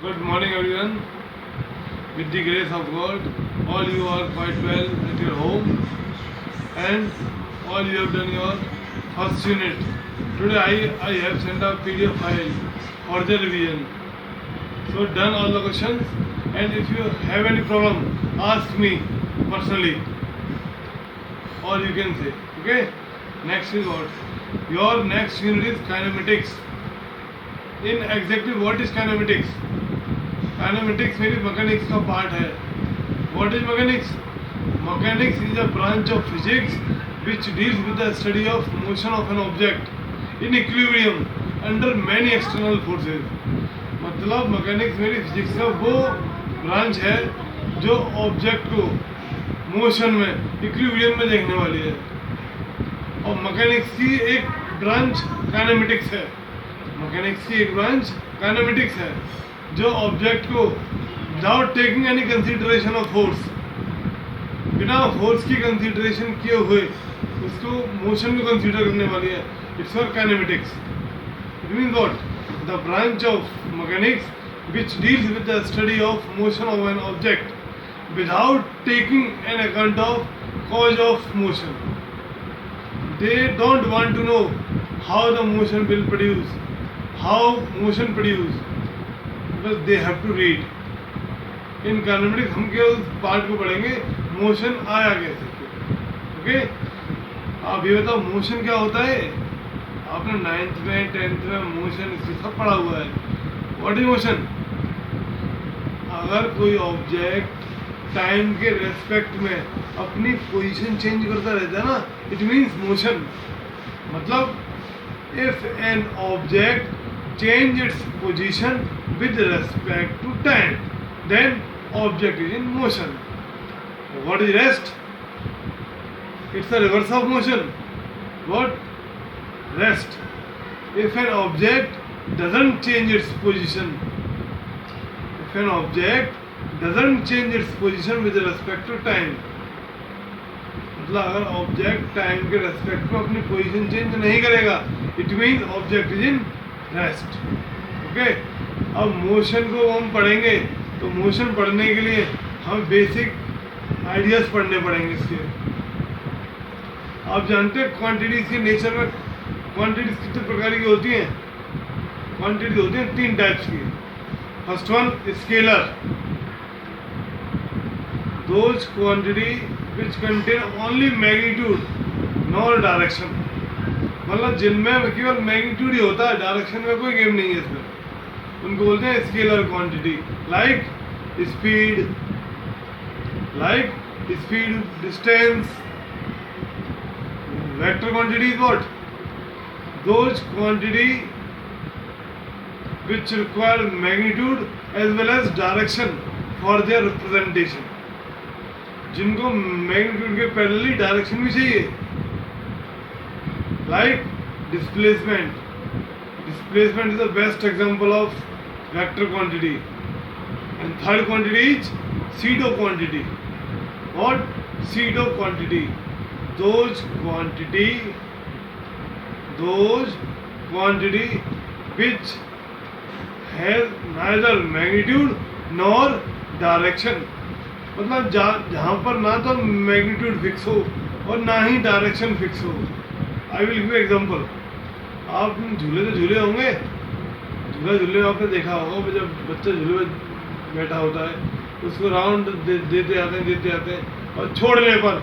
Good morning, everyone. With the grace of God, all you are quite well at your home, and all you have done your first unit. Today, I have sent a PDF file for the revision. So, done all the questions, and if you have any problem, ask me personally, or you can say, okay. Next is what? Your next unit is kinematics. In exactly what is kinematics? Kinematics मेरी mechanics का part है. What is mechanics? Mechanics is a branch of physics which deals with the study of motion of an object in equilibrium under many external forces. मतलब mechanics मेरी physics का वो branch है जो object को motion में equilibrium में देखने वाली है. और mechanics की एक branch kinematics है. mechanics की एक branch kinematics है जो ऑब्जेक्ट को without taking any consideration of force, बिना फोर्स की कंसिडरेशन किए हुए उसको मोशन को कंसीडर करने वाली है. It's for kinematics. It means what? The branch of mechanics which deals with the study of motion of an object without taking an account of cause of motion. They don't want to know how the motion will produce, how motion produce, बस they have to read. In kinematics हम केवल part को पढ़ेंगे, motion आया कैसे. Okay, आप ये बताओ मोशन क्या होता है. आपने 9th में 10th में मोशन सब पढ़ा हुआ है. What is motion? अगर कोई ऑब्जेक्ट टाइम के रेस्पेक्ट में अपनी पोजीशन चेंज करता रहता है ना, इट मीन्स मोशन. मतलब if an object change its position with respect to time, then object is in motion. What is rest? It's the reverse of motion. What? Rest. If an object doesn't change its position, if an object doesn't change its position with respect to time, मतलब अगर object time के respect में अपनी position change नहीं करेगा, it means object is in rest. Okay, अब motion को हम पढ़ेंगे तो मोशन पढ़ने के लिए हम बेसिक आइडियाज पढ़ने पड़ेंगे. इसके आप जानते हैं क्वांटिटीज के नेचर में. क्वांटिटीज कितने प्रकार की होती हैं? क्वांटिटीज होती हैं 3 टाइप्स की. First one scalar, those quantity which contain only magnitude nor direction. मतलब जिनमें केवल मैग्नीट्यूड ही होता है, डायरेक्शन में कोई गेम नहीं है इसमें, उनको बोलते हैं scalar quantity. Like speed, distance. Vector quantity is what? Those quantity which require magnitude as well as direction for their representation. जिनको मैग्नीट्यूड के पैरेलली डायरेक्शन भी चाहिए. Like displacement. Displacement is the best example of vector quantity. And third quantity is pseudo quantity. What? Pseudo quantity. Those quantity which has neither magnitude nor direction. मतलब जहाँ पर ना तो magnitude fix हो और ना ही डायरेक्शन फिक्स हो. I will give example. आप झूले तो झूले होंगे, झूले आपने देखा होगा. जब बच्चा झूले में बैठा होता है उसको राउंड देते आते हैं और छोड़ने पर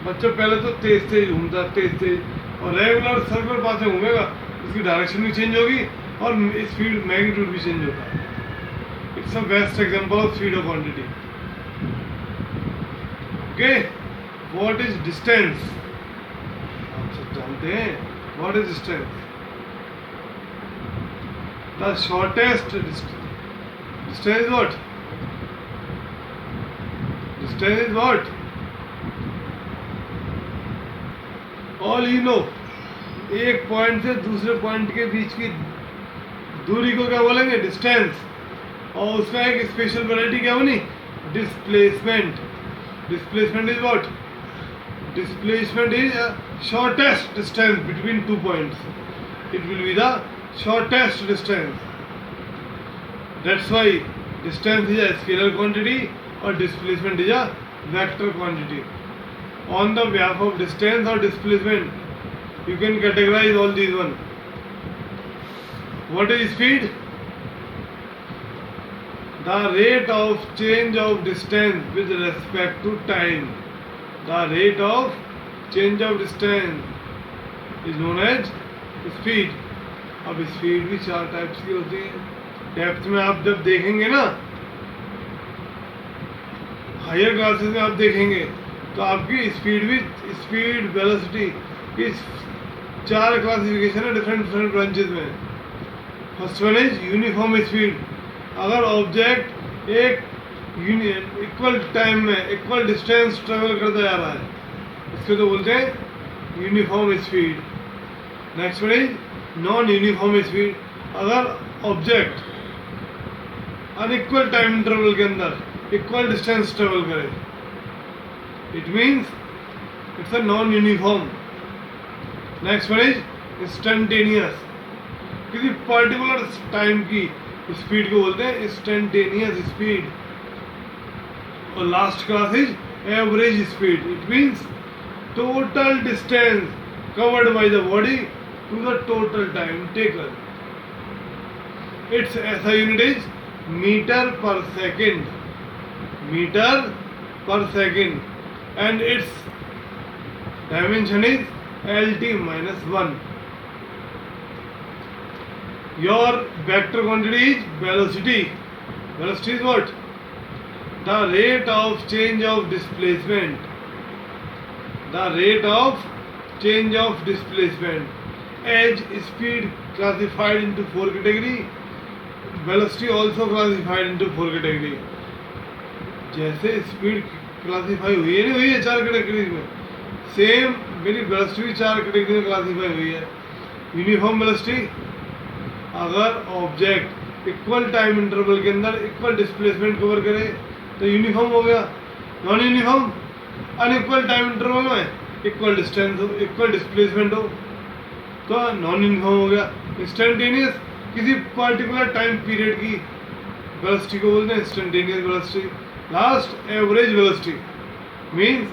बच्चा पहले तो तेज घूमता है, तेज, और रेगुलर सर्कुलर पाथ में घूमेगा, उसकी डायरेक्शन भी चेंज होगी और स्पीड मैग्नीट्यूड भी चेंज होता है. It's a best example of speed of quantity. Okay, what is distance? जानते हैं what is distance? The shortest distance is what? Distance is what? All you know. एक point से दूसरे पॉइंट के बीच की दूरी को क्या बोलेंगे? डिस्टेंस. और उसका एक स्पेशल वैरायटी क्या बनी? Displacement. Displacement is what? Displacement is a shortest distance between 2 points. It will be the shortest distance. That's why Distance is a scalar quantity or displacement is a vector quantity. On the behalf of distance or displacement, you can categorize all these one. What is speed? The rate of change of distance with respect to time. The rate of change of distance is known as speed. अब speed भी चार types की होती है. Depth में आप जब देखेंगे ना, हायर क्लासेस में आप देखेंगे तो आपकी स्पीड वेलोसिटी की चार क्लासिफिकेशन है डिफरेंट ब्रांचेस में. First one is uniform speed. अगर ऑब्जेक्ट एक इक्वल टाइम में इक्वल डिस्टेंस ट्रेवल करता जा रहा है, इसको तो बोलते हैं uniform speed. Next one is non uniform speed. अगर ऑब्जेक्ट अनइक्वल टाइम इंटरवल के अंदर इक्वल डिस्टेंस ट्रेवल करे, it means it's a non uniform. Next one is instantaneous. किसी पर्टिकुलर टाइम की स्पीड को बोलते हैं इंस्टेंटेनियस स्पीड. और last class is average speed. It means total distance covered by the body to the total time taken. Its SI unit is meter per second. Meter per second. And its dimension is LT minus 1. Your vector quantity is velocity. Velocity is what? The rate of change of displacement. The rate of change of displacement. As speed classified into four category, velocity also classified into four category. जैसे speed classify हुई है, नहीं हुई है चार category में, same मेरी velocity भी चार कैटेगरी में क्लासीफाई हुई है. यूनिफॉर्म वेलोसिटी, अगर ऑब्जेक्ट इक्वल टाइम इंटरवल के अंदर इक्वल डिस्प्लेसमेंट कवर करे तो यूनिफॉर्म हो गया. Non uniform, unequal time interval में इक्वल डिस्टेंस हो, इक्वल डिस्प्लेसमेंट हो तो नॉन यूनिफॉर्म हो गया. इंस्टेंटेनियस, किसी पर्टिकुलर टाइम पीरियड की वेलोसिटी को बोलते हैं instantaneous velocity. Last average velocity means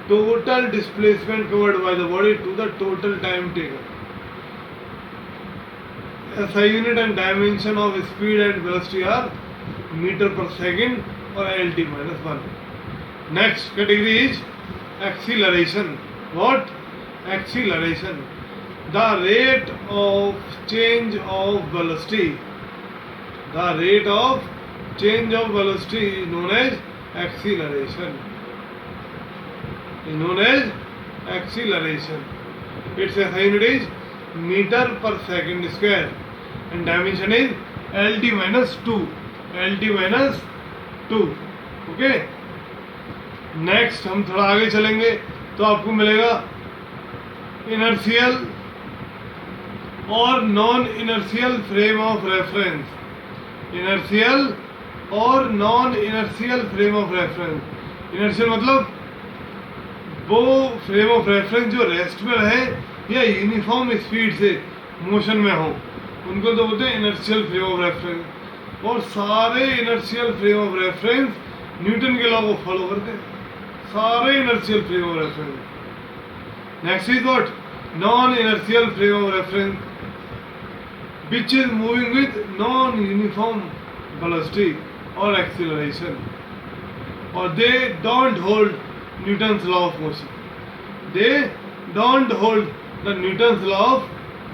total displacement covered by the body to the total time taken. SI unit and dimension of speed and velocity are meter per second or LT minus 1. Next category is acceleration. What? Acceleration. The rate of change of velocity. The rate of change of velocity is known as acceleration. Is known as acceleration. Its SI unit is meter per second square and dimension is LT minus 2. LT minus 2. Okay. Next हम थोड़ा आगे चलेंगे तो आपको मिलेगा inertial और non inertial frame of reference. Inertial और non inertial frame of reference. Inertial मतलब वो फ्रेम ऑफ रेफरेंस जो रेस्ट में रहे या यूनिफॉर्म स्पीड से मोशन में हो, उनको तो बोलते हैं इनर्शियल फ्रेम ऑफ रेफरेंस. और सारे inertial frame of reference Newton के लॉ को फॉलो करते हैं. सारे inertial frame of reference. Next is what? Non inertial frame of reference which is moving with non-uniform velocity or acceleration, or they don't hold Newton's law of motion. They don't hold the Newton's law of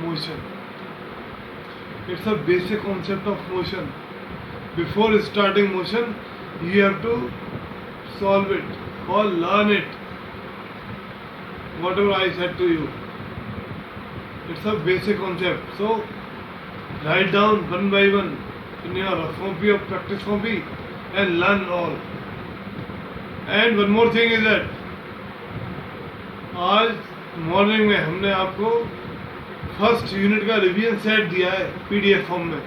motion. It's a basic concept of motion. Before starting motion, you have to solve it or learn it. Whatever I said to you, it's a basic concept. So write down one by one in your copy of practice copy and learn all. And one more thing is that आज morning में हमने आपको first unit का revision set दिया है PDF form में.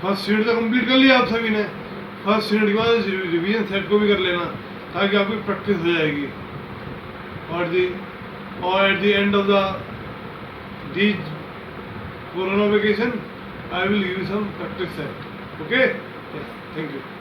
First unit तो complete कर लिया आप सभी ने. फर्स्ट यूनिट के बाद रिवीजन सेट को भी कर लेना ताकि आपकी प्रैक्टिस हो जाएगी. और at the end of the Corona vacation, I will give you some practice set. Okay. Yes, thank you.